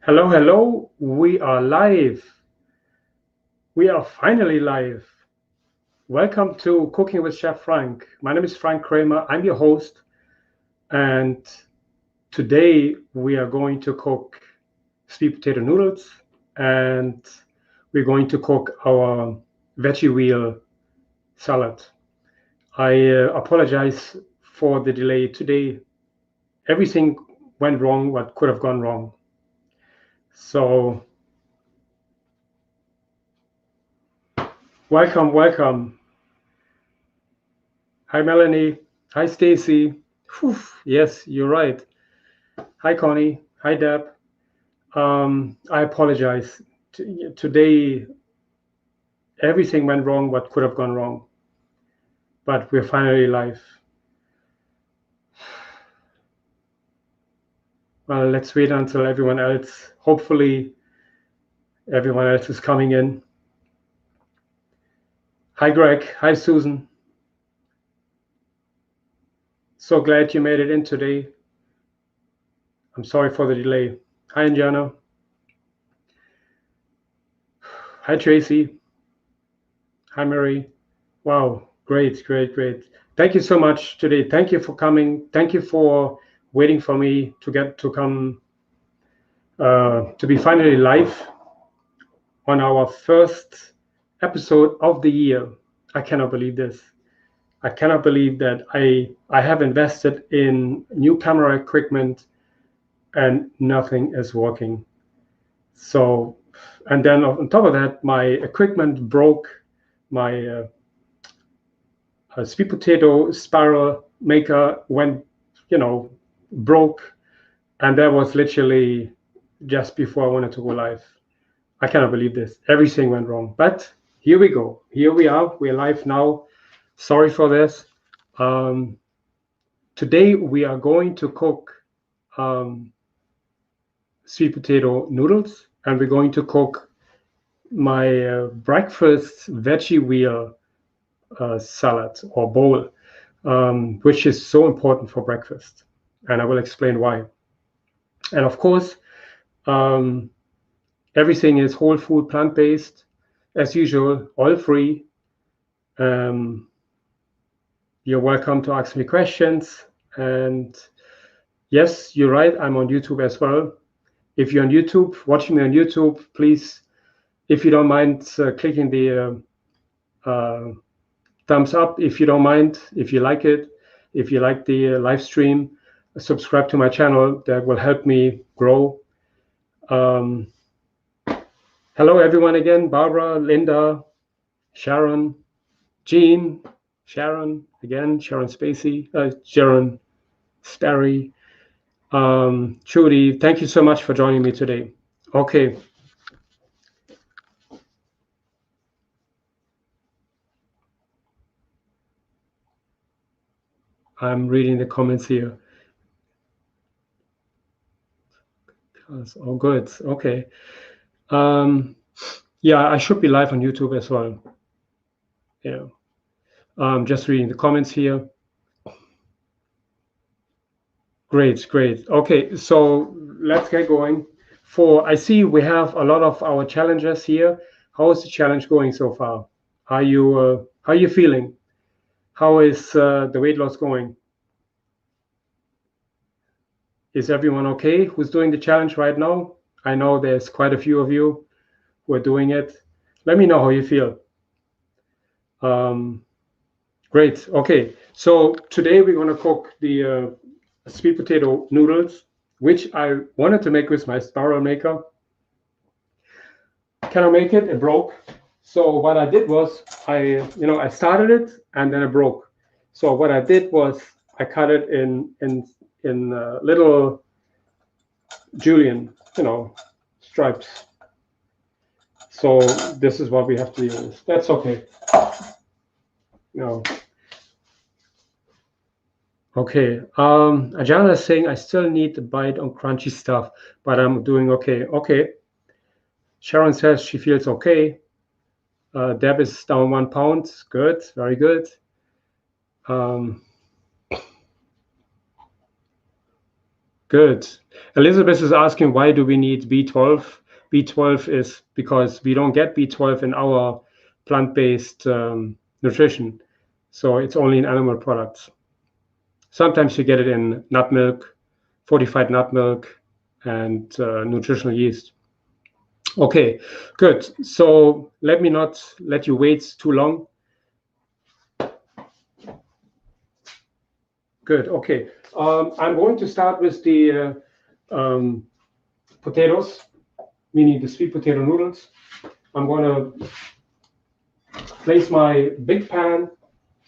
Hello, hello. We are live. We are finally live. Welcome to Cooking with Chef Frank. My name is Frank Kramer. I'm your host. And today we are going to cook sweet potato noodles and we're going to cook our veggie wheel salad. I apologize for the delay today. Everything went wrong, what could have gone wrong. So, welcome. Hi, Melanie. Hi, Stacy. Yes, you're right. Hi, Connie. Hi, Deb. I apologize. Today, everything went wrong, what could have gone wrong. But we're finally live. Well, let's wait until everyone else, hopefully, everyone else is coming in. Hi, Greg. Hi, Susan. So glad you made it in today. I'm sorry for the delay. Hi, Anjana. Hi, Tracy. Hi, Mary. Wow, great. Thank you so much today. Thank you for coming. Thank you for waiting for me to get to come to be finally live on our first episode of the year. I cannot believe this. I cannot believe that I have invested in new camera equipment and nothing is working. So, and then on top of that, my equipment broke. My sweet potato spiral maker went, broke, and that was literally just before I wanted to go live. I cannot believe this. Everything went wrong, but here we go. Here we are. We're live now. Sorry for this. Today we are going to cook sweet potato noodles, and we're going to cook my breakfast veggie wheel salad or bowl, which is so important for breakfast. And I will explain why. And of course, um, everything is whole food, plant-based, as usual, oil-free. Um, you're welcome to ask me questions. And yes, you're right, I'm on YouTube as well. If you're on YouTube, watching me on YouTube, please, if you don't mind clicking the thumbs up, if you don't mind, if you like it, if you like the live stream, subscribe to my channel. That will help me grow. Hello, everyone again. Barbara, Linda, Sharon, Jean, Sharon again, Sharon Spacey, Sharon Sperry, Judy. Thank you so much for joining me today. Okay. I'm reading the comments here. Oh, good. Okay. Yeah, I should be live on YouTube as well. Yeah. Just reading the comments here. Great. Okay, so let's get going. I see we have a lot of our challenges here. How is the challenge going so far? How are you feeling? How is the weight loss going? Is everyone okay? Who's doing the challenge right now? I know there's quite a few of you who are doing it. Let me know how you feel. Great. Okay. So today we're going to cook the sweet potato noodles, which I wanted to make with my spiral maker. Can I make it? It broke. So what I did was I started it and then it broke. So what I did was I cut it in little julienne, stripes. So this is what we have to use. That's okay. No. Okay. Ajana is saying I still need to bite on crunchy stuff, but I'm doing okay. Okay. Sharon says she feels okay. Deb is down 1 pound. Good. Very good. Good. Elizabeth is asking, why do we need B12? B12 is because we don't get B12 in our plant-based nutrition. So it's only in animal products. Sometimes you get it in nut milk, fortified nut milk, and nutritional yeast. Okay, good. So let me not let you wait too long. Good. Okay. I'm going to start with the potatoes, meaning the sweet potato noodles. I'm going to place my big pan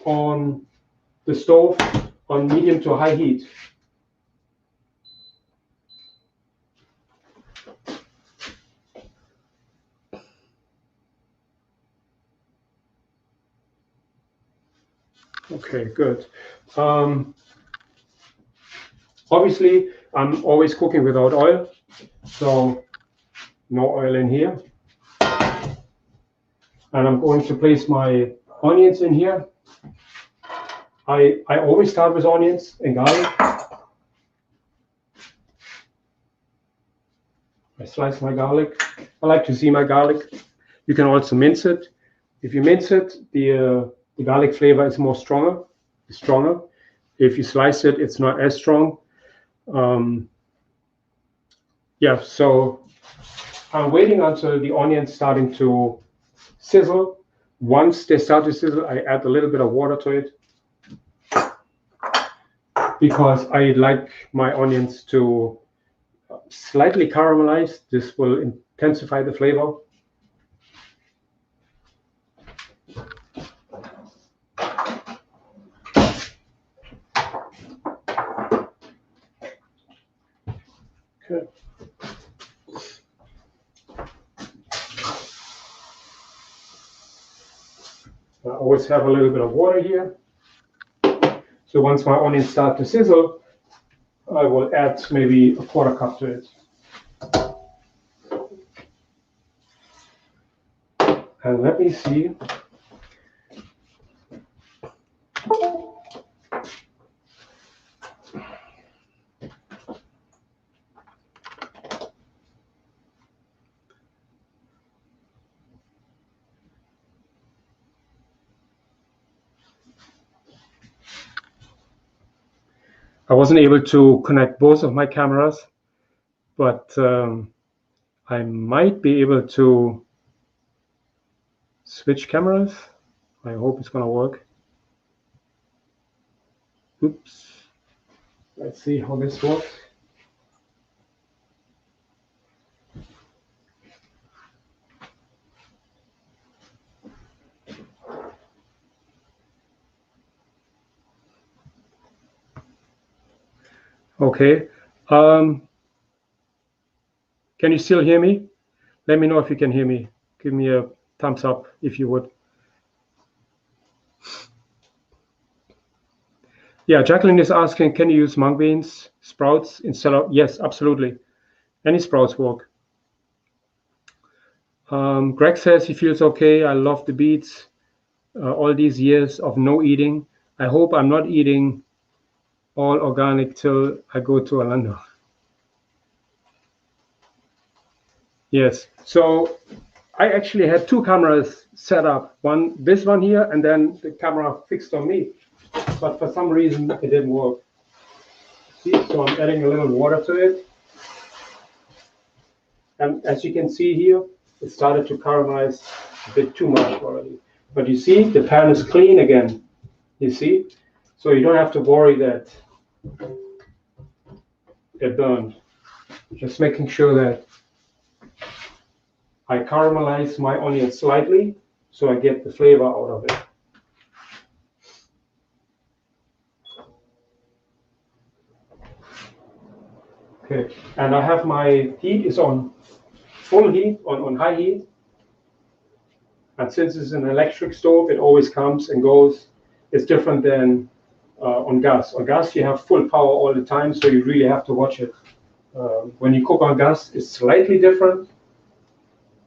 on the stove on medium to high heat. Okay, good. Obviously, I'm always cooking without oil, so no oil in here. And I'm going to place my onions in here. I always start with onions and garlic. I slice my garlic. I like to see my garlic. You can also mince it. If you mince it, the garlic flavor is stronger. If you slice it, it's not as strong. Yeah, so I'm waiting until the onions starting to sizzle. Once they start to sizzle, I add a little bit of water to it because I like my onions to slightly caramelize. This will intensify the flavor. Okay. I always have a little bit of water here. So once my onions start to sizzle, I will add maybe a quarter cup to it. And let me see. I wasn't able to connect both of my cameras, but I might be able to switch cameras. I hope it's going to work. Oops. Let's see how this works. Okay. Can you still hear me? Let me know if you can hear me. Give me a thumbs up if you would. Yeah, Jacqueline is asking, can you use mung beans, sprouts instead of? Yes, absolutely. Any sprouts work. Greg says he feels okay. I love the beets. All these years of no eating. I hope I'm not eating all organic till I go to Orlando. Yes. So I actually had two cameras set up. This one here, and then the camera fixed on me. But for some reason, it didn't work. See, so I'm adding a little water to it. And as you can see here, it started to caramelize a bit too much already. But you see, the pan is clean again. You see? So you don't have to worry that it burned. Just making sure that I caramelize my onion slightly so I get the flavor out of it. Okay, and I have my heat is on full heat, on high heat. And since it's an electric stove, it always comes and goes. It's different than on gas. On gas, you have full power all the time, so you really have to watch it. When you cook on gas, it's slightly different.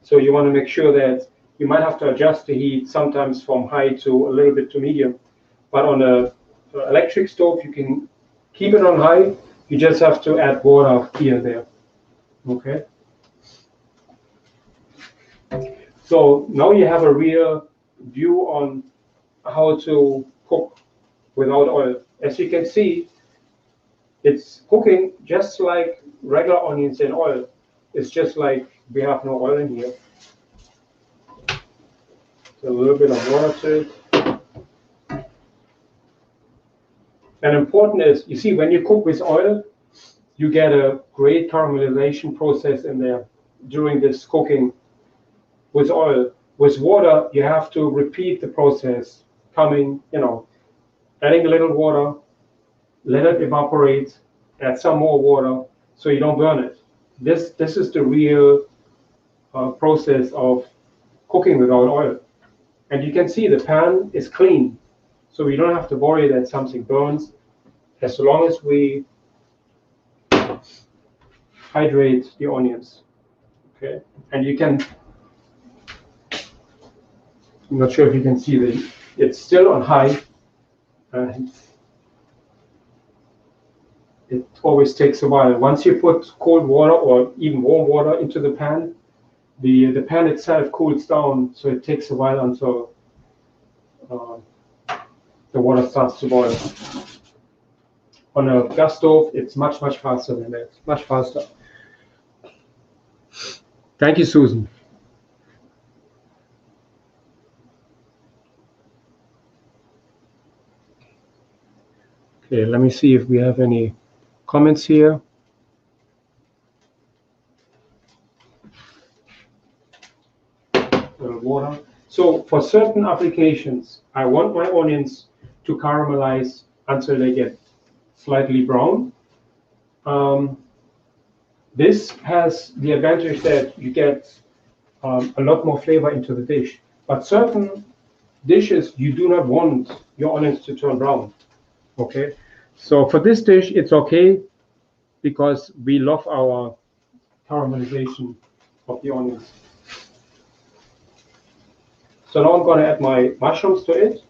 So you want to make sure that you might have to adjust the heat sometimes from high to a little bit to medium. But on an electric stove, you can keep it on high You just have to add water here and there. Okay. So now you have a real view on how to cook without oil. As you can see, it's cooking just like regular onions in oil. It's just like we have no oil in here. So a little bit of water to it. And important is, you see, when you cook with oil, you get a great caramelization process in there during this cooking with oil. With water, you have to repeat the process, coming, adding a little water, let it evaporate, add some more water so you don't burn it. This is the real process of cooking without oil. And you can see the pan is clean, so we don't have to worry that something burns, as long as we hydrate the onions. Okay, and you can, I'm not sure if you can see it's still on high, and it always takes a while. Once you put cold water or even warm water into the pan, the pan itself cools down, so it takes a while until the water starts to boil. On a gas stove, it's much faster than that, much faster. Thank you, Susan. Okay, let me see if we have any comments here. A little water. So for certain applications, I want my onions to caramelize until they get slightly brown. This has the advantage that you get a lot more flavor into the dish. But certain dishes, you do not want your onions to turn brown. Okay, so for this dish, it's okay because we love our caramelization of the onions. So now I'm going to add my mushrooms to it.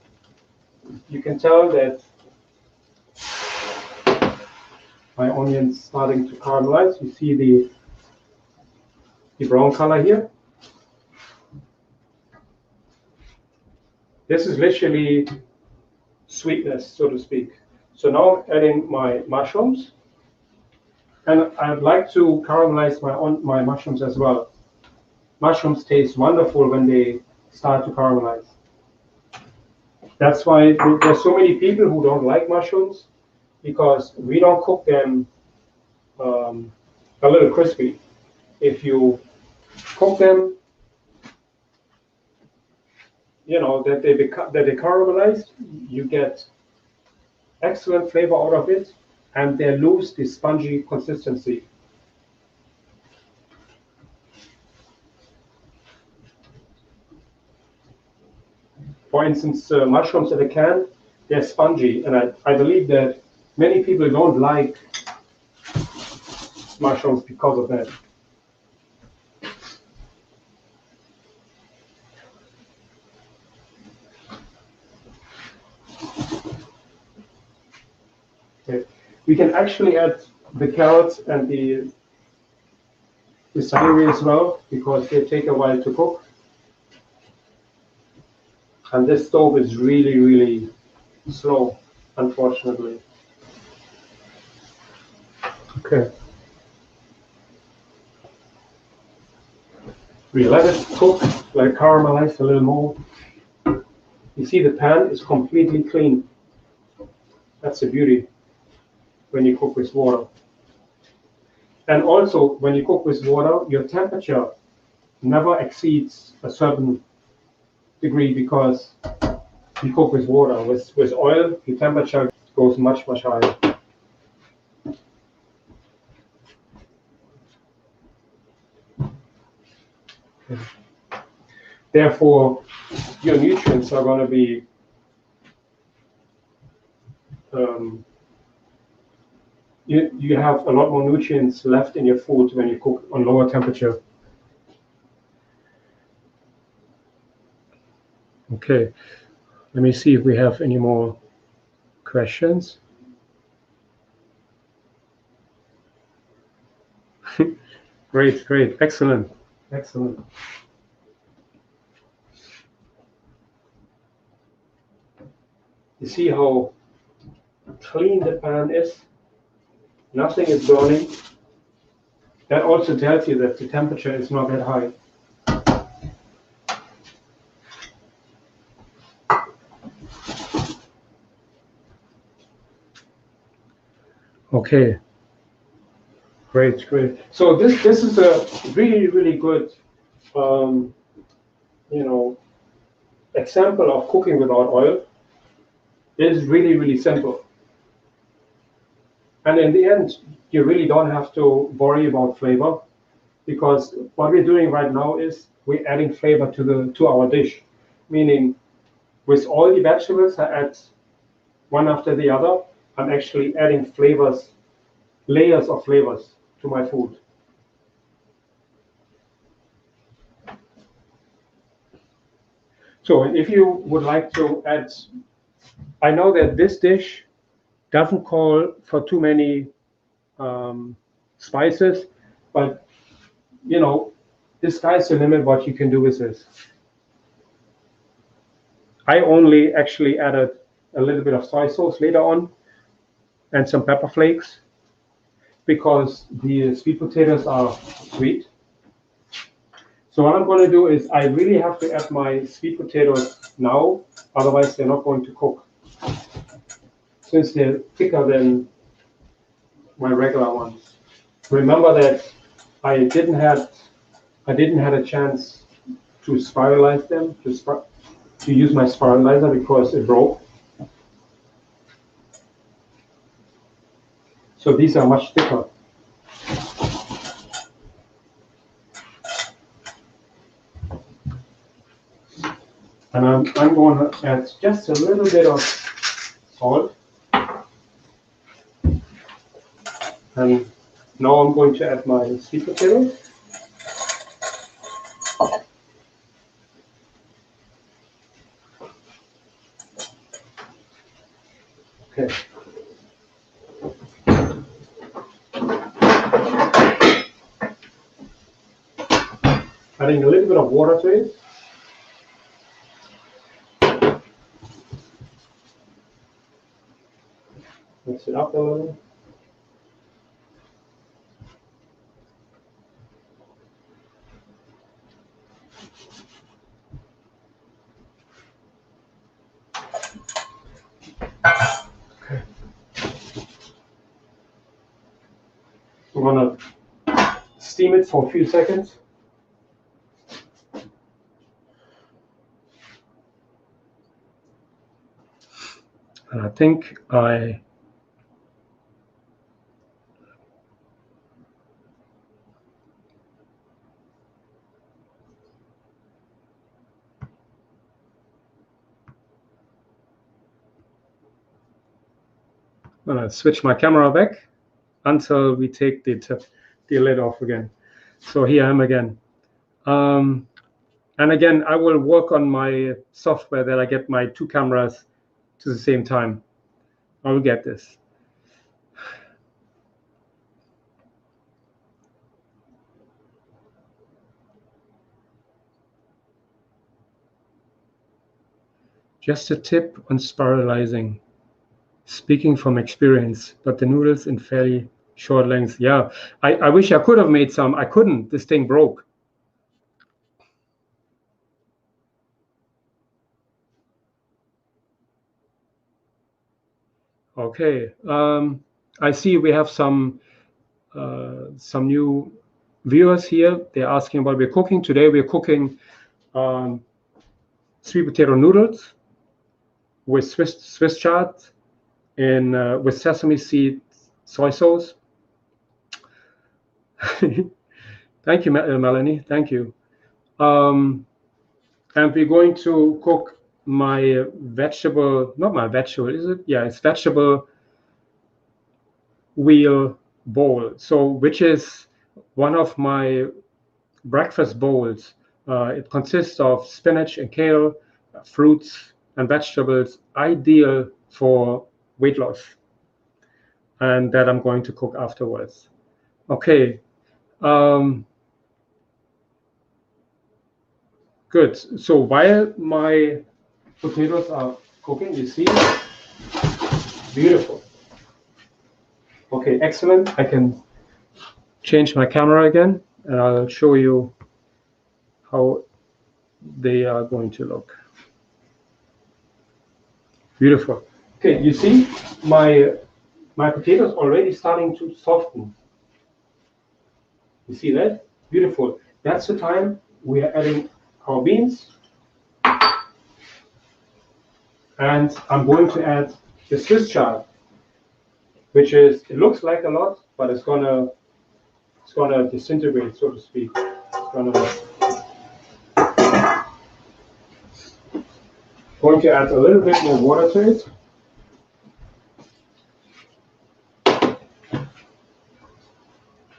You can tell that my onions starting to caramelize. You see the brown color here. This is literally sweetness, so to speak. So now I'm adding my mushrooms, and I'd like to caramelize my mushrooms as well. Mushrooms taste wonderful when they start to caramelize. That's why there's so many people who don't like mushrooms, because we don't cook them a little crispy. If you cook them, that they caramelize, you get excellent flavor out of it, and they lose the spongy consistency. For instance, mushrooms in a can, they're spongy, and I believe that many people don't like mushrooms because of that. Okay. We can actually add the carrots and the celery as well, because they take a while to cook. And this stove is really slow, unfortunately. Okay. We let it cook, let it caramelize a little more. You see the pan is completely clean. That's the beauty when you cook with water. And also, when you cook with water, your temperature never exceeds a certain degree, because you cook with water. With oil, the temperature goes much higher. Okay. Therefore, your nutrients are going to be you have a lot more nutrients left in your food when you cook on lower temperature. Okay, let me see if we have any more questions. Great, great, excellent, excellent. You see how clean the pan is? Nothing is burning. That also tells you that the temperature is not that high. Okay, great, great. So this is a really good, you know, example of cooking without oil. It is really simple. And in the end, you really don't have to worry about flavor, because what we're doing right now is we're adding flavor to our dish. Meaning, with all the vegetables I add one after the other, I'm actually adding flavors, layers of flavors to my food. So if you would like to add, I know that this dish doesn't call for too many spices, but you know, the sky's the limit what you can do with this. I only actually added a little bit of soy sauce later on and some pepper flakes because the sweet potatoes are sweet. So what I'm going to do is I really have to add my sweet potatoes now, otherwise they're not going to cook, since they're thicker than my regular ones. Remember that I didn't have a chance to spiralize them, to use my spiralizer because it broke. So these are much thicker. And I'm going to add just a little bit of salt. And now I'm going to add my sweet potatoes. Okay. Adding a little bit of water to it. Mix it up a little. Okay. I'm going to steam it for a few seconds. And I think I switch my camera back until we take the lid off again. So here I am again. And again, I will work on my software that I get my two cameras to the same time. I will get this. Just a tip on spiralizing. Speaking from experience, but the noodles in fairly short lengths. Yeah, I wish I could have made some. I couldn't. This thing broke. Okay. I see we have some new viewers here. They're asking what we're cooking today. We're cooking sweet potato noodles with Swiss chard and with sesame seed soy sauce. Thank you, Melanie. Thank you. And we're going to cook my vegetable, not my vegetable, is it? Yeah, it's vegetable wheel bowl. So, which is one of my breakfast bowls. It consists of spinach and kale, fruits and vegetables, ideal for weight loss. And that I'm going to cook afterwards. Okay, Good. So while my potatoes are cooking, you see, beautiful. Okay, excellent. I can change my camera again, and I'll show you how they are going to look. Beautiful. Okay, you see my potatoes already starting to soften. You see that? Beautiful. That's the time we are adding our beans. And I'm going to add the Swiss chard, which is, it looks like a lot, but it's gonna disintegrate, so to speak. It's going to add a little bit more water to it.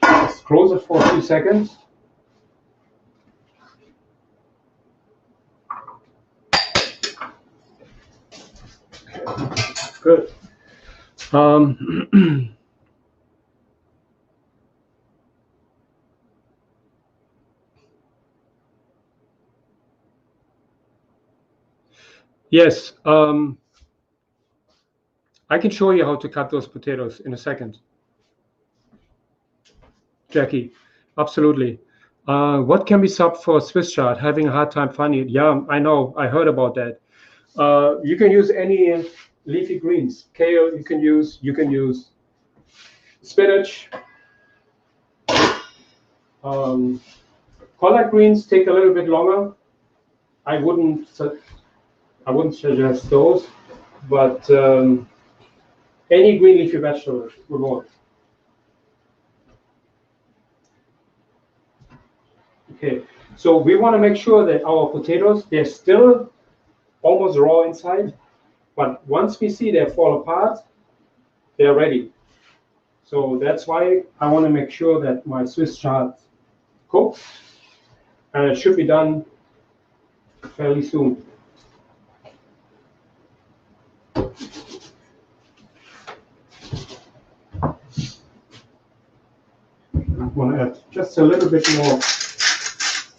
Just close it for a few seconds. Good. Yes, I can show you how to cut those potatoes in a second. Jackie, absolutely. What can be subbed for Swiss chard? Having a hard time finding it. Yeah, I know. I heard about that. You can use any leafy greens. Kale, you can use spinach. Collard greens take a little bit longer. I wouldn't suggest those, but any green leafy vegetables would work. Okay, so we want to make sure that our potatoes, they're still almost raw inside, but once we see they fall apart, they're ready. So that's why I want to make sure that my Swiss chard cooks, and it should be done fairly soon. I'm going to add just a little bit more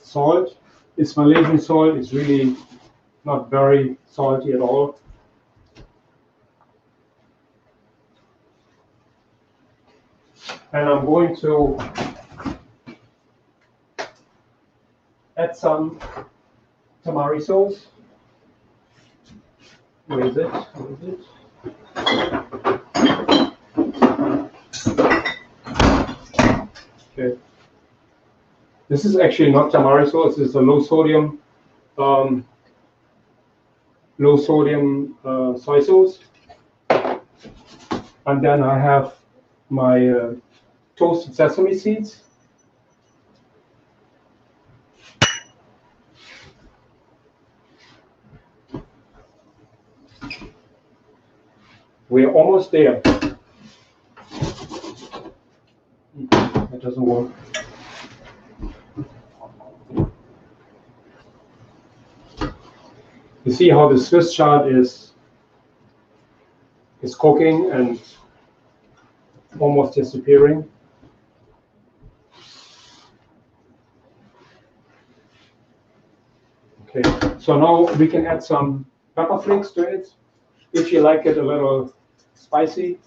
salt. It's Malaysian salt. It's really not very salty at all. And I'm going to add some tamari sauce. Where is it? Where is it? Okay. This is actually not tamari sauce. This is a low sodium soy sauce. And then I have my toasted sesame seeds. We're almost there. That doesn't work. You see how the Swiss chard is cooking and almost disappearing. Okay, so now we can add some pepper flakes to it, if you like it a little spicy.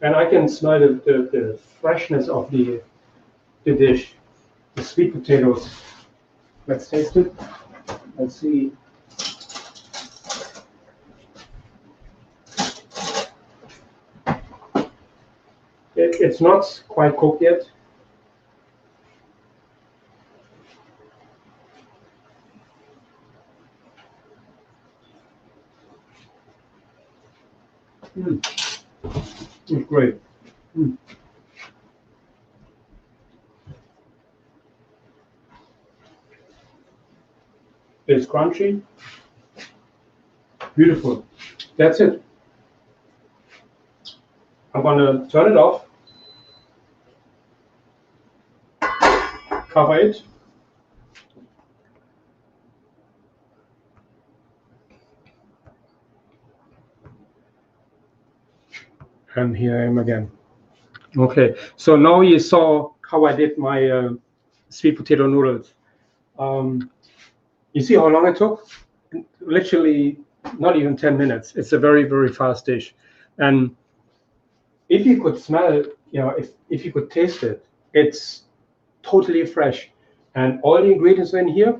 And I can smell the freshness of the dish, the sweet potatoes. Let's taste it. Let's see. It's not quite cooked yet. It's great. It's crunchy. Beautiful. That's it. I'm going to turn it off. Cover it. And here I am again. Okay, so now you saw how I did my sweet potato noodles. You see how long it took? Literally not even 10 minutes. It's a very, very fast dish. And if you could smell it, if you could taste it, it's totally fresh. And all the ingredients in here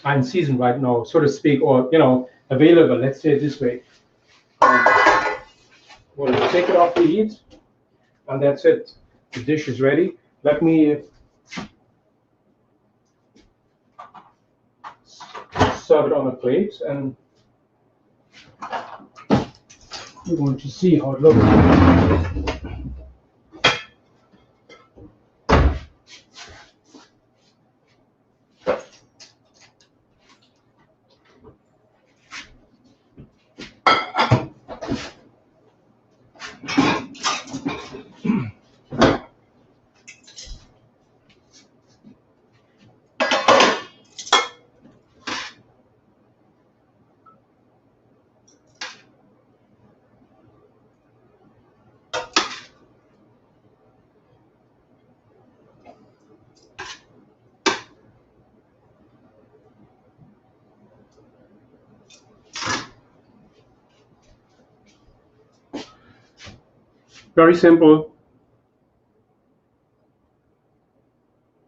are in season right now, so to speak, or, available, let's say it this way. We'll take it off the heat, and that's it. The dish is ready. Let me serve it on a plate, and you're going to see how it looks. Very simple,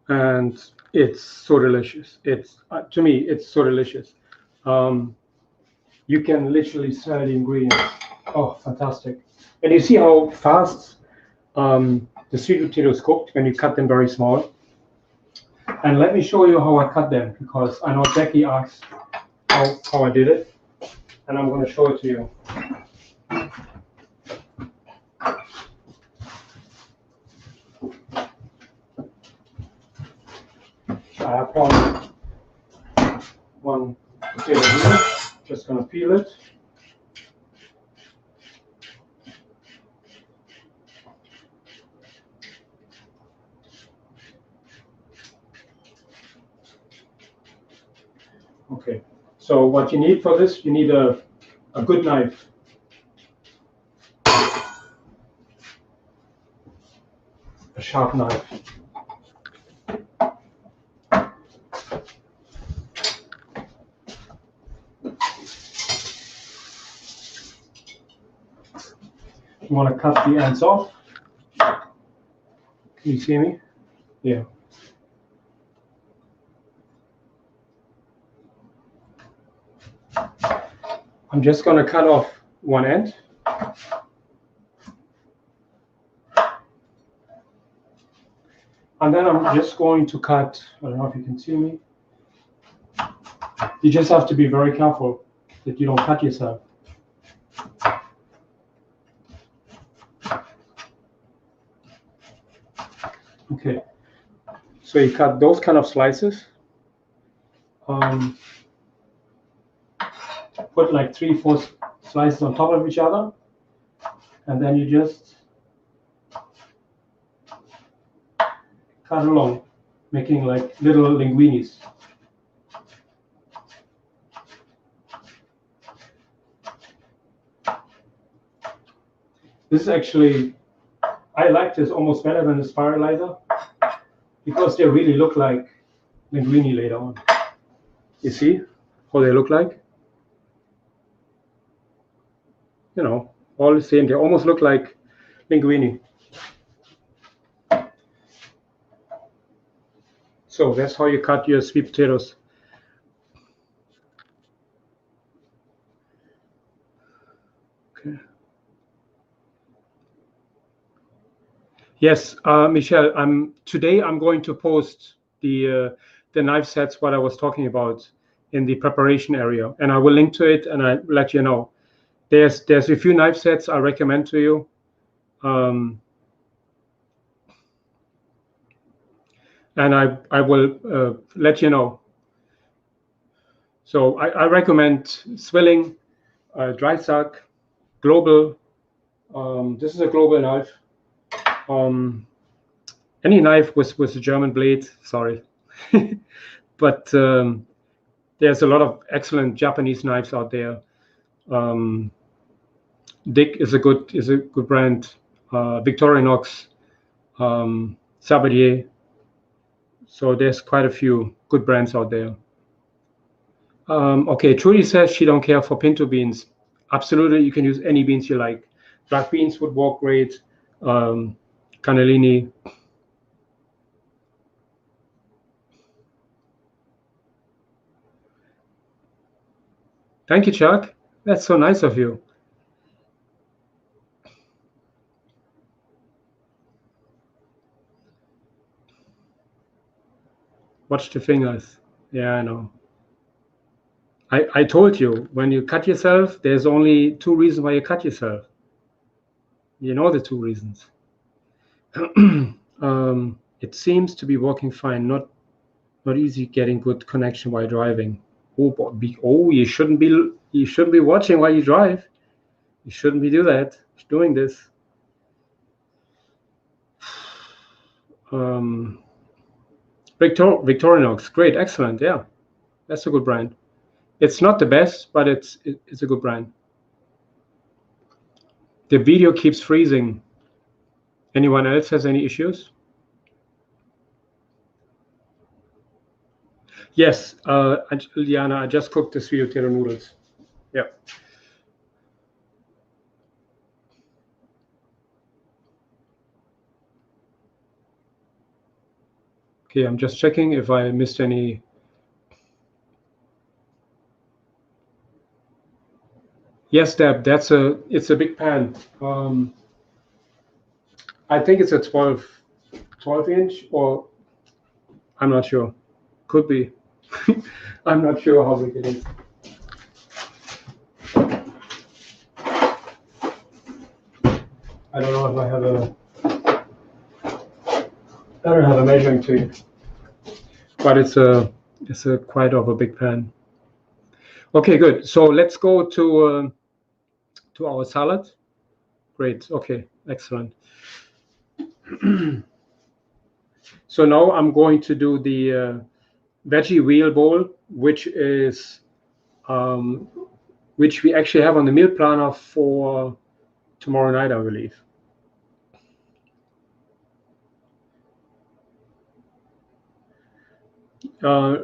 and it's so delicious. It's to me, it's so delicious. You can literally smell the ingredients. Oh, fantastic! And you see how fast the sweet potatoes cooked when you cut them very small. And let me show you how I cut them, because I know Jackie asked how I did it, and I'm going to show it to you. I have one potato here. Just going to peel it. Okay, so what you need for this, you need a good knife. A sharp knife. You want to cut the ends off. Can you see me? Yeah. I'm just going to cut off one end. And then I'm just going to cut, I don't know if you can see me. You just have to be very careful that you don't cut yourself. Okay, so you cut those kind of slices. Put like 3-4 slices on top of each other, and then you just cut along, making like little linguinis. This is actually, I like this almost better than the spiralizer, because they really look like linguini later on. You see how they look like? All the same. They almost look like linguini. So that's how you cut your sweet potatoes. Okay. Yes, Michelle. Today I'm going to post the knife sets what I was talking about in the preparation area, and I will link to it and I let you know. There's a few knife sets I recommend to you. And I will let you know. So I recommend Swilling, Dry Suck, Global. This is a Global knife. Any knife with a German blade, sorry. But there's a lot of excellent Japanese knives out there. Dick is a good brand. Victorinox, Sabatier. So there's quite a few good brands out there. Okay, Trudy says she don't care for pinto beans. Absolutely, you can use any beans you like. Black beans would work great. Cannellini. Thank you, Chuck. That's so nice of you. Watch the fingers. Yeah, I know. I told you, when you cut yourself, there's only 2 reasons why you cut yourself. You know the 2 reasons. It seems to be working fine. Not easy getting good connection while driving. You shouldn't be watching while you drive. You shouldn't be doing this. Victorinox, great, excellent. Yeah, that's a good brand. It's not the best, but it's a good brand. The video keeps freezing. Anyone else has any issues? Yes, Liana, I just cooked the sweet potato noodles. Yeah. Okay, I'm just checking if I missed any. Yes, Deb, it's a big pan. I think it's a 12 inch, or I'm not sure. Could be. I'm not sure how big it is. I don't know if I don't have a measuring tape, but it's a quite of a big pan. Okay, good. So let's go to our salad. Great. Okay, excellent. So now I'm going to do the Veggie Wheel Bowl, which we actually have on the meal planner for tomorrow night, I believe.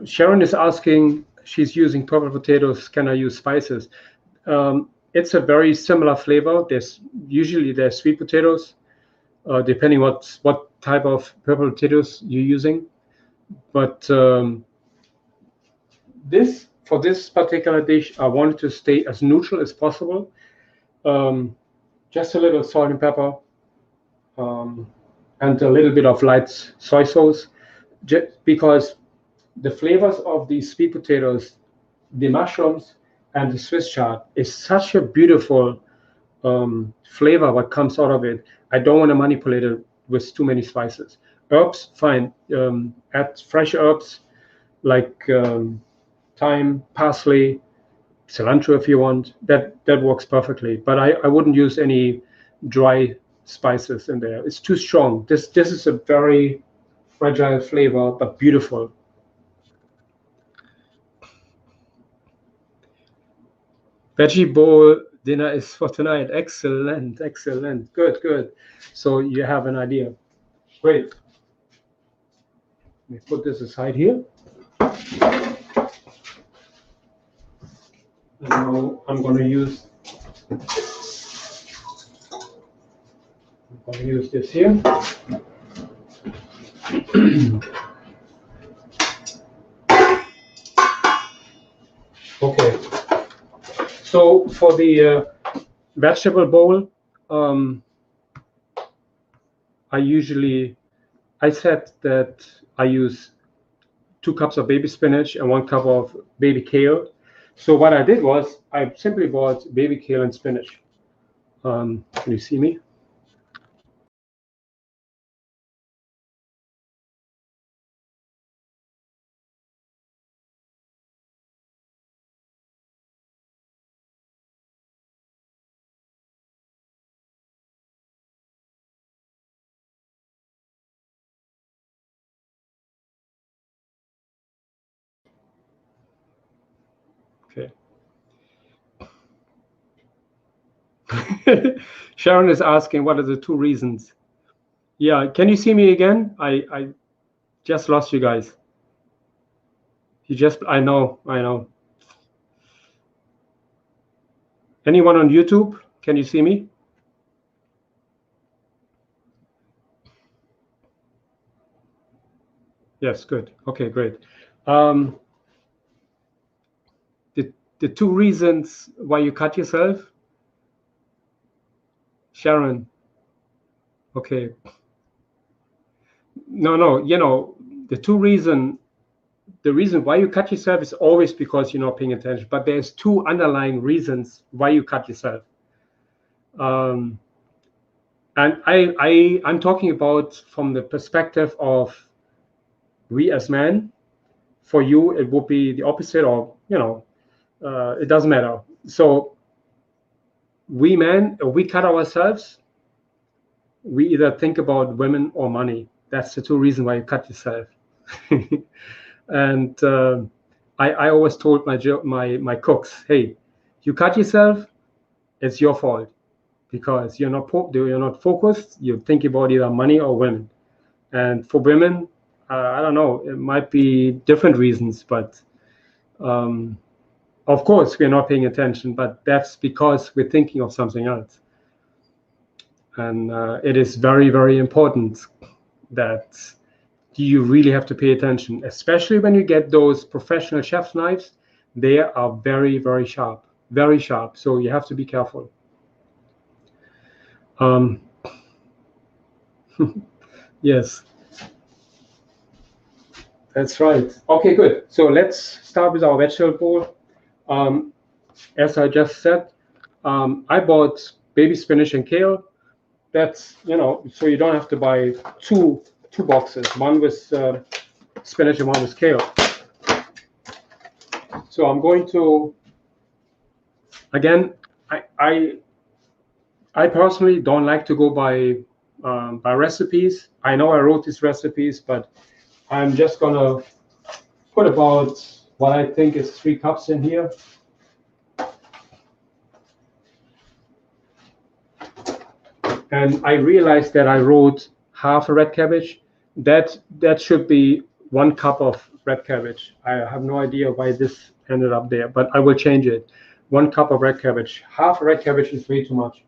Sharon is asking, she's using purple potatoes. Can I use spices? It's a very similar flavor. There's sweet potatoes, depending what type of purple potatoes you're using. But for this particular dish, I wanted to stay as neutral as possible. Just a little salt and pepper, and a little bit of light soy sauce, because the flavors of these sweet potatoes, the mushrooms, and the Swiss chard is such a beautiful flavor what comes out of it. I don't want to manipulate it with too many spices. Herbs, fine. Add fresh herbs like thyme, parsley, cilantro if you want. That works perfectly. But I wouldn't use any dry spices in there. It's too strong. This is a very fragile flavor, but beautiful. Veggie bowl dinner is for tonight. Excellent, excellent. Good, good. So you have an idea. Great. Let me put this aside here. And now I'm going to use this here. Okay. So for the vegetable bowl, I said that I use 2 cups of baby spinach and 1 cup of baby kale. So what I did was I simply bought baby kale and spinach. Can you see me? Okay. Sharon is asking, what are the 2 reasons? Yeah, can you see me again? I just lost you guys. I know. Anyone on YouTube? Can you see me? Yes, good. Okay, great. The 2 reasons why you cut yourself? Sharon. Okay. No, the reason why you cut yourself is always because you're not paying attention, but there's 2 underlying reasons why you cut yourself. And I'm talking about from the perspective of we as men. For you, it would be the opposite, or it doesn't matter. So we men, we cut ourselves. We either think about women or money. That's the 2 reasons why you cut yourself. And I always told my cooks, hey, you cut yourself, it's your fault, because you're not focused. You're thinking about either money or women. And for women, I don't know, it might be different reasons, but of course we're not paying attention, but that's because we're thinking of something else. And it is very, very important that you really have to pay attention, especially when you get those professional chef's knives. They are very, very sharp, very sharp. So you have to be careful. Yes, that's right. Okay, good. So let's start with our vegetable bowl. As I just said, I bought baby spinach and kale. That's, so you don't have to buy two boxes, one with spinach and one with kale. So I'm going to, again, I personally don't like to go by recipes. I know I wrote these recipes, but I'm just gonna put about what I think is 3 cups in here. And I realized that I wrote half a red cabbage. That should be 1 cup of red cabbage. I have no idea why this ended up there, but I will change it. 1 cup of red cabbage. Half a red cabbage is way too much.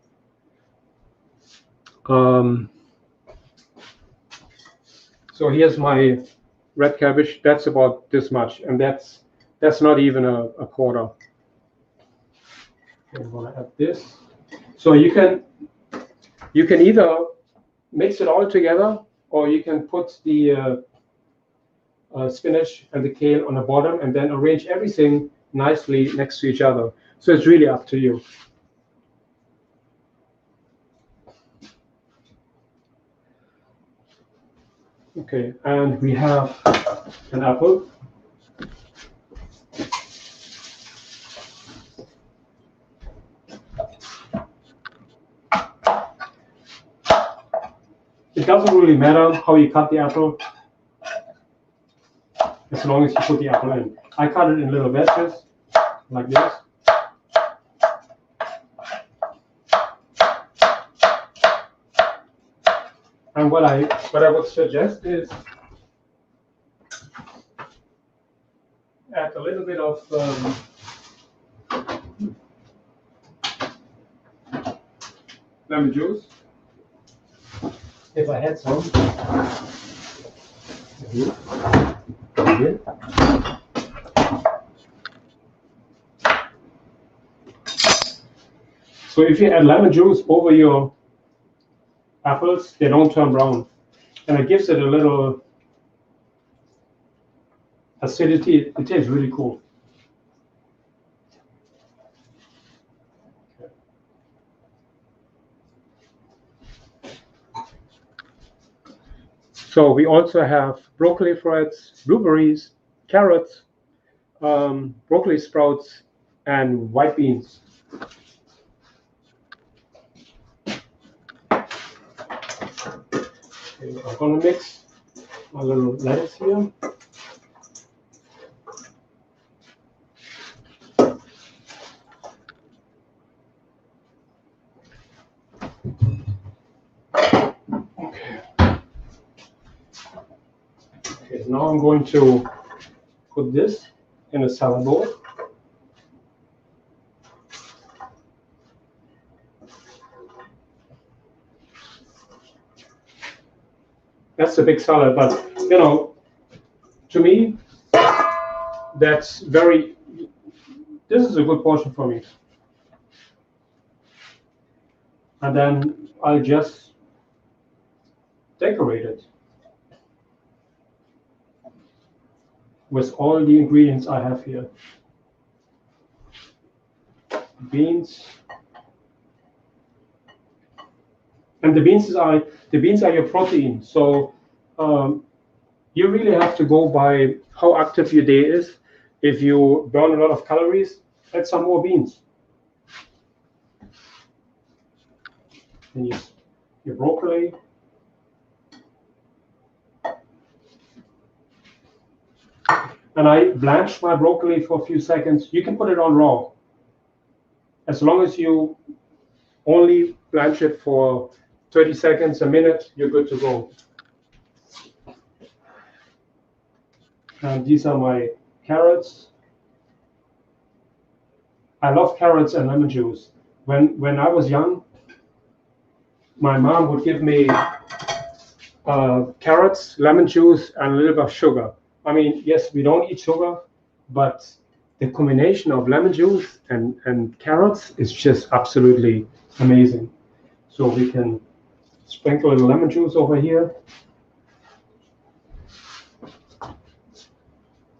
So here's my red cabbage. That's about this much, and that's not even a quarter. Okay, I'm gonna add this. So you can either mix it all together, or you can put the spinach and the kale on the bottom and then arrange everything nicely next to each other. So it's really up to you. Okay, and we have an apple. It doesn't really matter how you cut the apple, as long as you put the apple in. I cut it in little wedges, like this. And what I would suggest is add a little bit of lemon juice, if I had some. So if you add lemon juice over your apples, they don't turn brown, and it gives it a little acidity. It tastes really cool. So we also have broccoli florets, blueberries, carrots, broccoli sprouts, and white beans. Okay, I'm gonna mix a little lettuce here. So now I'm going to put this in a salad bowl. That's a big salad, but you know, to me, that's very. This is a good portion for me. And then I'll just decorate it with all the ingredients I have here. Beans. And the beans are your protein. So you really have to go by how active your day is. If you burn a lot of calories, add some more beans. And use your broccoli. And I blanch my broccoli for a few seconds. You can put it on raw. As long as you only blanch it for 30 seconds, a minute, you're good to go. And these are my carrots. I love carrots and lemon juice. When I was young, my mom would give me carrots, lemon juice, and a little bit of sugar. I mean, yes, we don't eat sugar, but the combination of lemon juice and carrots is just absolutely amazing. So we can sprinkle a little lemon juice over here.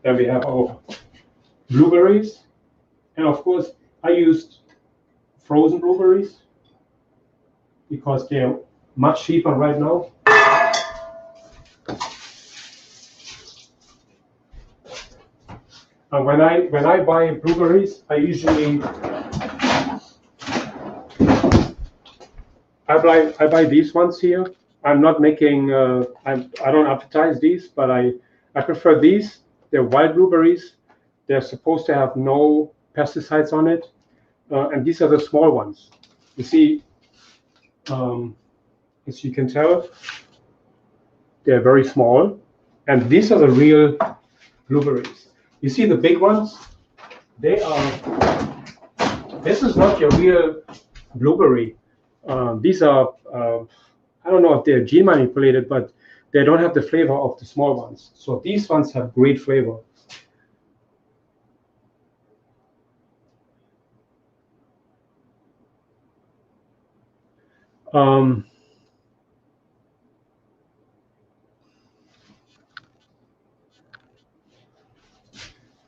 Then we have our blueberries. And of course, I used frozen blueberries because they're much cheaper right now. And when I buy blueberries, I usually I buy these ones here. I'm not making I don't advertise these, but I prefer these. They're wild blueberries. They're supposed to have no pesticides on it, and these are the small ones. You see, as you can tell, they're very small, and these are the real blueberries. You see the big ones? They are. This is not your real blueberry. These are. I don't know if they're gene manipulated, but they don't have the flavor of the small ones. So these ones have great flavor.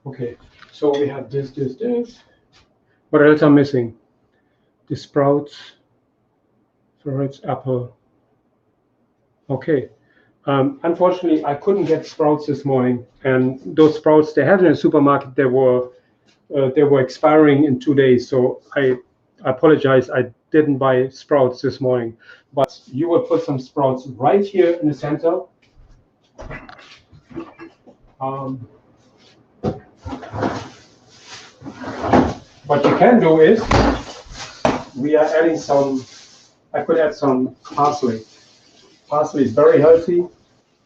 Okay, so we have this. What else I'm missing? The sprouts, carrots, apple. Okay. Unfortunately, I couldn't get sprouts this morning, and those sprouts they had in the supermarket, they were expiring in 2 days. So I apologize, I didn't buy sprouts this morning. But you will put some sprouts right here in the center. What you can do is, we are adding some. I could add some parsley. Parsley is very healthy.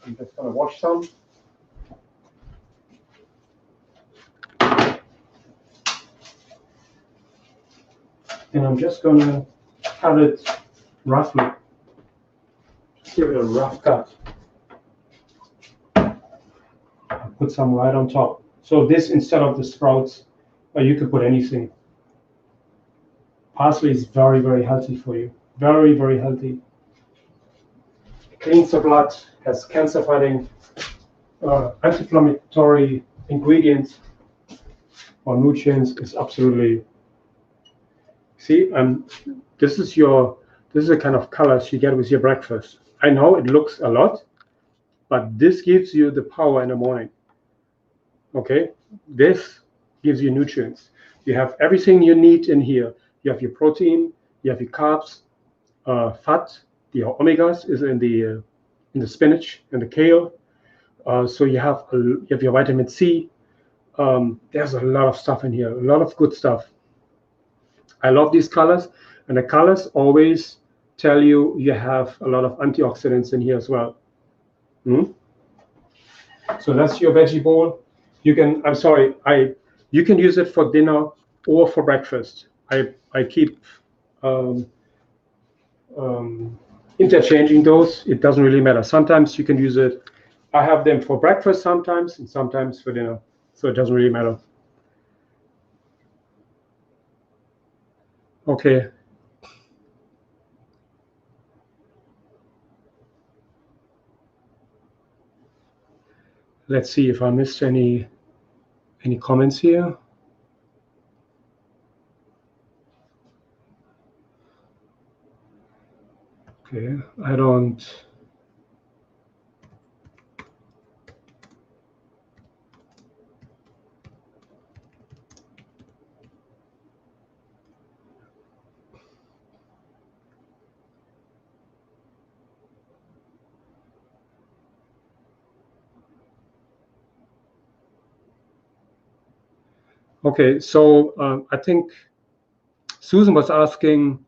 I'm just going to wash some. And I'm just going to cut it roughly. Just give it a rough cut. Put some right on top. So this, instead of the sprouts, you could put anything. Parsley is very, very healthy for you. Very, very healthy. Cleans the blood, has cancer-fighting, anti-inflammatory ingredients or nutrients. Is absolutely. See, this is the kind of colors you get with your breakfast. I know it looks a lot, but this gives you the power in the morning. Okay, this gives you nutrients. You have everything you need in here. You have your protein, you have your carbs, fat. The omegas is in the spinach and the kale. So you have your vitamin C. There's a lot of stuff in here, a lot of good stuff. I love these colors, and the colors always tell you have a lot of antioxidants in here as well. So that's your veggie bowl. You can, I'm sorry, you can use it for dinner or for breakfast. I keep um, interchanging those. It doesn't really matter. Sometimes you can use it. I have them for breakfast sometimes, and sometimes for dinner. So it doesn't really matter. Okay. Let's see if I missed any comments here. Okay, I don't. Okay, so I think Susan was asking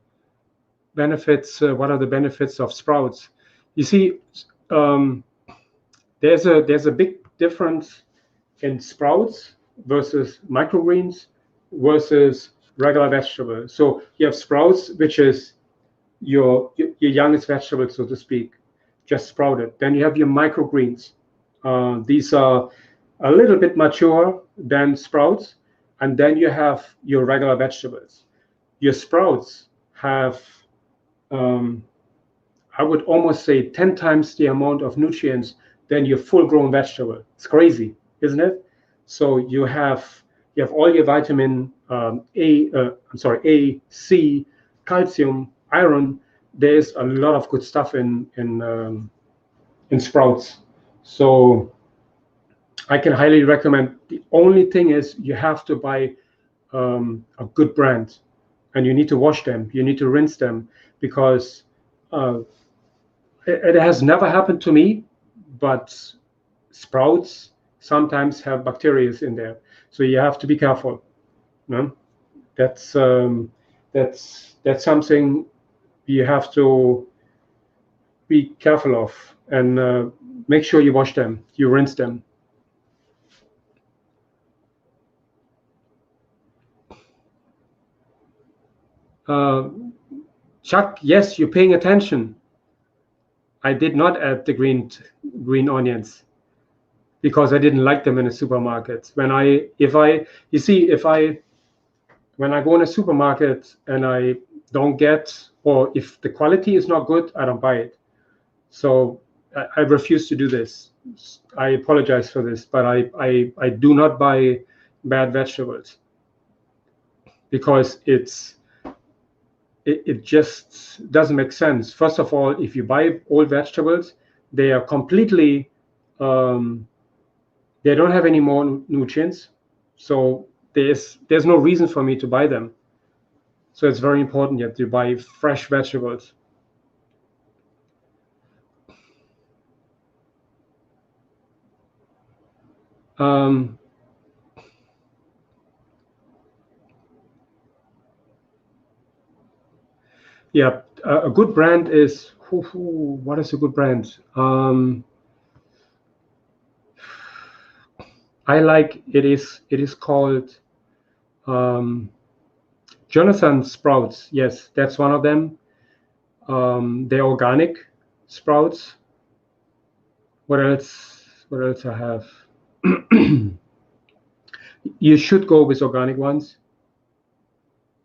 benefits. What are the benefits of sprouts? You see, um, there's a big difference in sprouts versus microgreens versus regular vegetables. So you have sprouts, which is your youngest vegetable, so to speak, just sprouted. Then you have your microgreens. These are a little bit mature than sprouts, and then you have your regular vegetables. Your sprouts have, I would almost say, 10 times the amount of nutrients than your full-grown vegetable. It's crazy, isn't it? So you have all your vitamin A, C, calcium, iron. There's a lot of good stuff in sprouts. So I can highly recommend. The only thing is you have to buy a good brand, and you need to wash them. You need to rinse them, because it has never happened to me, but sprouts sometimes have bacteria in there, so you have to be careful. No? That's something you have to be careful of, and make sure you wash them, you rinse them. Chuck, yes, you're paying attention. I did not add the green onions because I didn't like them in the supermarket. When I go in a supermarket and I don't get, or if the quality is not good, I don't buy it. So I refuse to do this. I apologize for this, but I do not buy bad vegetables because it just doesn't make sense. First of all, if you buy old vegetables, they are completely they don't have any more nutrients, so there's no reason for me to buy them. So it's very important that you buy fresh vegetables. Yeah, a good brand is what is a good brand? I like it is called Jonathan Sprouts. Yes, that's one of them. They're organic sprouts. What else? What else I have? You should go with organic ones.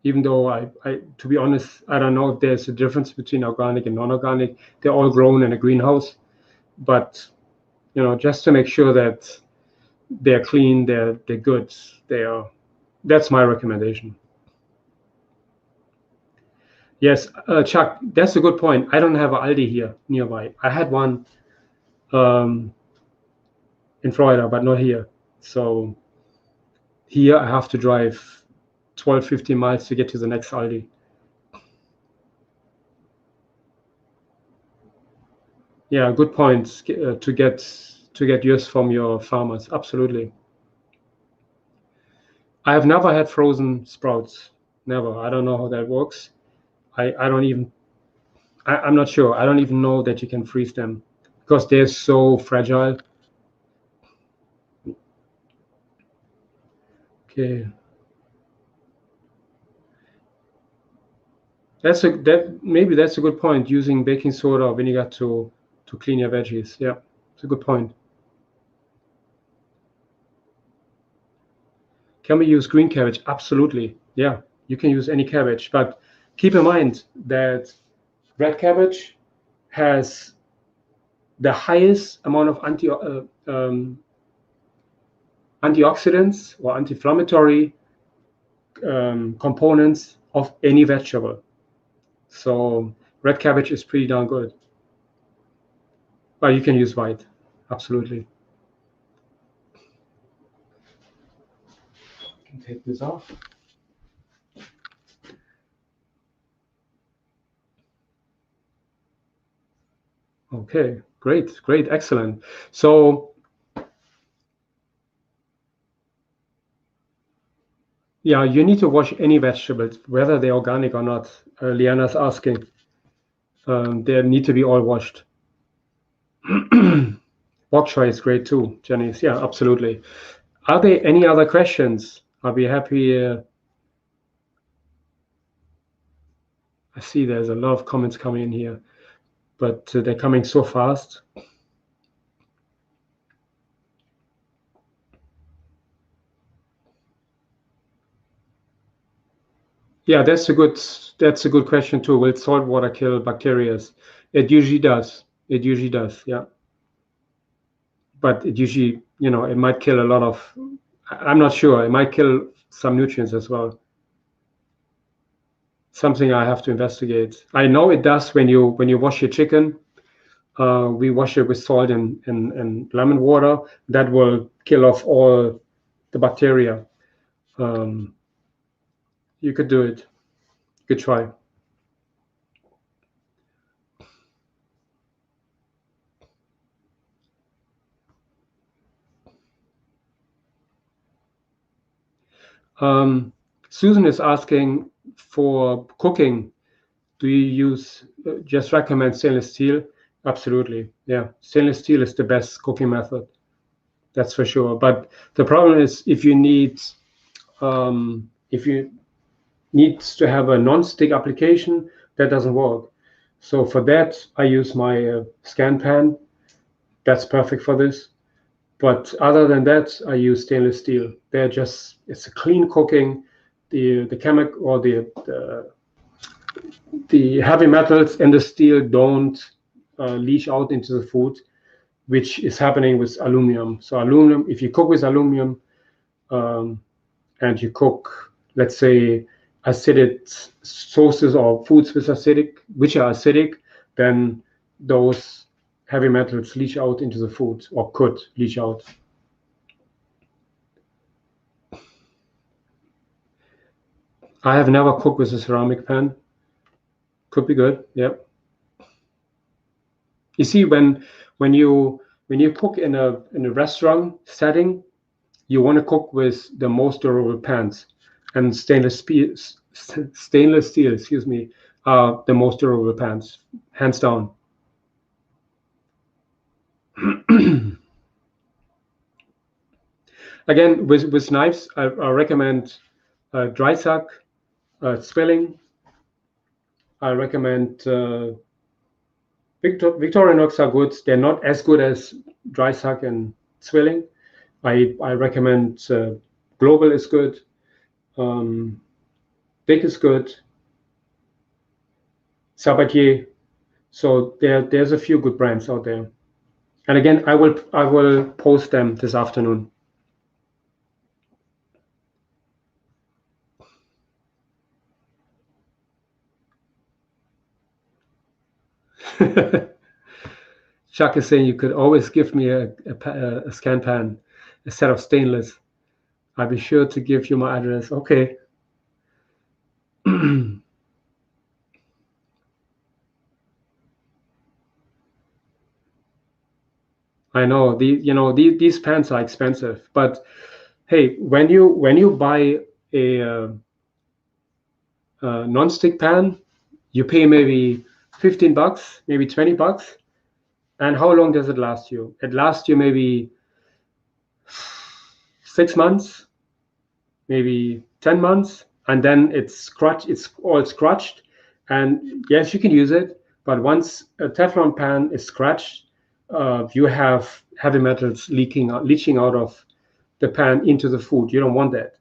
Even though to be honest, I don't know if there's a difference between organic and non-organic. They're all grown in a greenhouse, but just to make sure that they're clean, they're good, that's my recommendation. Yes, Chuck, that's a good point. I don't have an Aldi here nearby. I had one in Florida, but not here. So here I have to drive 12, 15 miles to get to the next Aldi. Yeah, good point. To get yours from your farmers. Absolutely. I have never had frozen sprouts. Never. I don't know how that works. I'm not sure. I don't even know that you can freeze them because they're so fragile. Okay. Maybe that's a good point, using baking soda or vinegar to clean your veggies. Yeah, it's a good point. Can we use green cabbage? Absolutely. Yeah, you can use any cabbage, but keep in mind that red cabbage has the highest amount of antioxidants or anti-inflammatory components of any vegetable. So red cabbage is pretty darn good. But you can use white, absolutely. I can take this off. Okay, great, excellent. So yeah, you need to wash any vegetables, whether they're organic or not. Liana's asking. They need to be all washed. Bok choy is great too, Janice. Yeah, absolutely. Are there any other questions? I'll be happy. I see there's a lot of comments coming in here, but they're coming so fast. Yeah, that's a good question too. Will salt water kill bacteria? It usually does. It usually does. Yeah, but it usually, it might kill a lot of. I'm not sure. It might kill some nutrients as well. Something I have to investigate. I know it does when you wash your chicken. We wash it with salt and lemon water. That will kill off all the bacteria. You could do it. You could try. Susan is asking, for cooking, do you use just recommend stainless steel? Absolutely. Yeah, stainless steel is the best cooking method. That's for sure. But the problem is, if you need to have a non-stick application, that doesn't work. So for that, I use my scan pan. That's perfect for this. But other than that, I use stainless steel. It's a clean cooking. The chemical or the heavy metals in the steel don't leach out into the food, which is happening with aluminum. So aluminum, if you cook with aluminum, and you cook, let's say, acidic sauces or foods which are acidic, then those heavy metals leach out into the food, or could leach out. I have never cooked with a ceramic pan. Could be good. Yep. You see, when you cook in a restaurant setting, you want to cook with the most durable pans, and stainless steel, are the most durable pans, hands down. Again, with knives, I recommend dry suck, swelling. I recommend Victorinox are good. They're not as good as dry suck and swelling. I recommend Global is good. Big is good. Sabatier. So there's a few good brands out there. And again, I will post them this afternoon. Chuck is saying you could always give me a scan pan, a set of stainless. I'll be sure to give you my address. Okay. I know these pans are expensive, but hey, when you buy a non-stick pan, you pay maybe $15, maybe $20, and how long does it last you? It lasts you maybe 6 months, maybe 10 months, and then it's all scratched. And yes, you can use it, but once a Teflon pan is scratched, you have heavy metals leaching out of the pan into the food. You don't want that.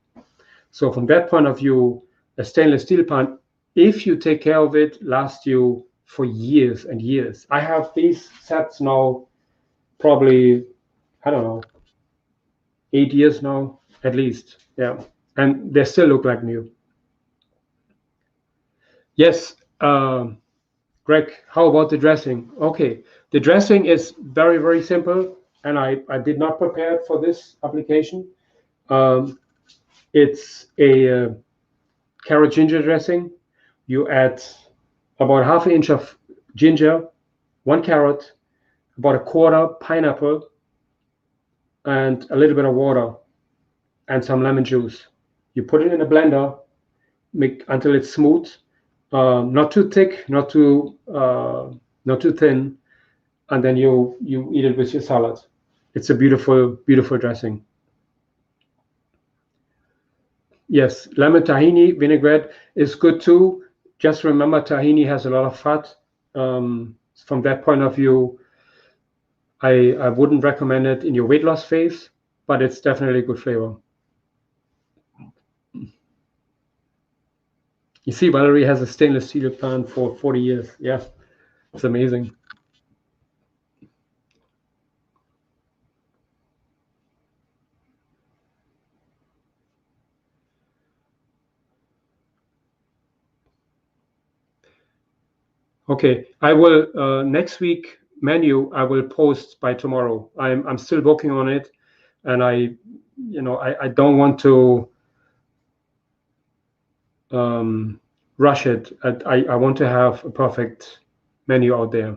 So from that point of view, a stainless steel pan, if you take care of it, lasts you for years and years. I have these sets now, probably, I don't know, 8 years now, at least. Yeah. And they still look like new. Yes, Greg, how about the dressing? Okay, the dressing is very, very simple, and I did not prepare it for this application. Um, it's a carrot ginger dressing. You add about half an inch of ginger, 1 carrot, about a quarter pineapple, and a little bit of water and some lemon juice. You put it in a blender, make until it's smooth, not too thick, not too thin, and then you eat it with your salad. It's a beautiful, beautiful dressing. Yes, lemon tahini vinaigrette is good too. Just remember, tahini has a lot of fat. From that point of view, I wouldn't recommend it in your weight loss phase, but it's definitely a good flavor. You see, Valerie has a stainless steel pan for 40 years. Yeah, it's amazing. Okay, I will next week menu I will post by tomorrow. I'm still working on it, and I don't want to rush it. I want to have a perfect menu out there.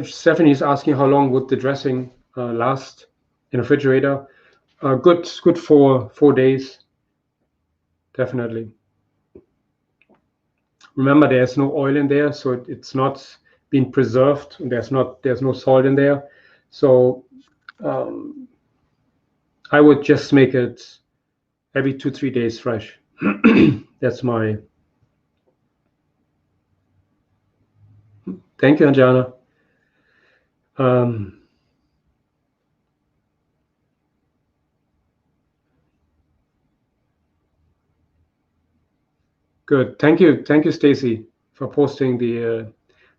Stephanie is asking how long would the dressing last in a refrigerator? Good for 4 days, definitely. Remember, there's no oil in there, so it's not been preserved. There's no salt in there, so I would just make it every 2-3 days fresh. That's my. Thank you, Anjana. Good. Thank you, Stacy, for posting the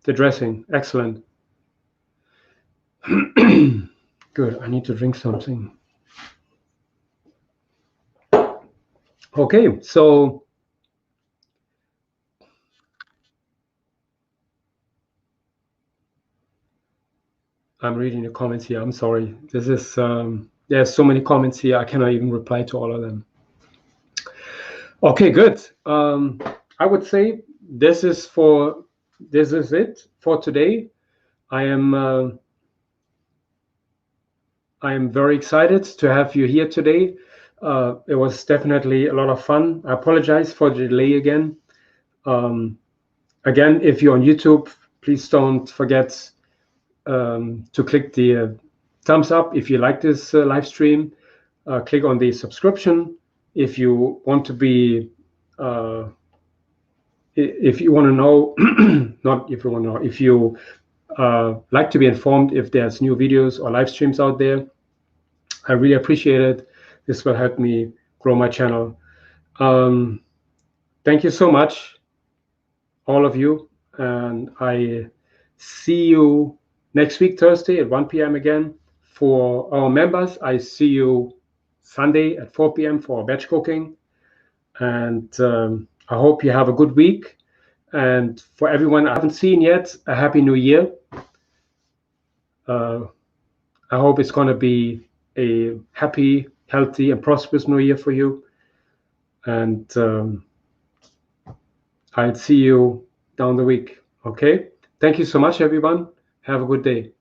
dressing. Excellent. Good. I need to drink something. Okay, so I'm reading the comments here. I'm sorry. This is there's so many comments here. I cannot even reply to all of them. Okay, good. I would say this is it for today. I am very excited to have you here today. It was definitely a lot of fun. I apologize for the delay again. Again, if you're on YouTube, please don't forget to click the thumbs up if you like this live stream. Click on the subscription if you want to be if you want to know not if you want to know, if you like to be informed if there's new videos or live streams out there. I really appreciate it. This will help me grow my channel. Thank you so much, all of you, and I see you next week, Thursday at 1 p.m. again. For our members, I see you Sunday at 4 p.m. for batch cooking. And I hope you have a good week. And for everyone I haven't seen yet, a Happy New Year. I hope it's going to be a happy, healthy, and prosperous New Year for you. And I'll see you down the week. Okay? Thank you so much, everyone. Have a good day.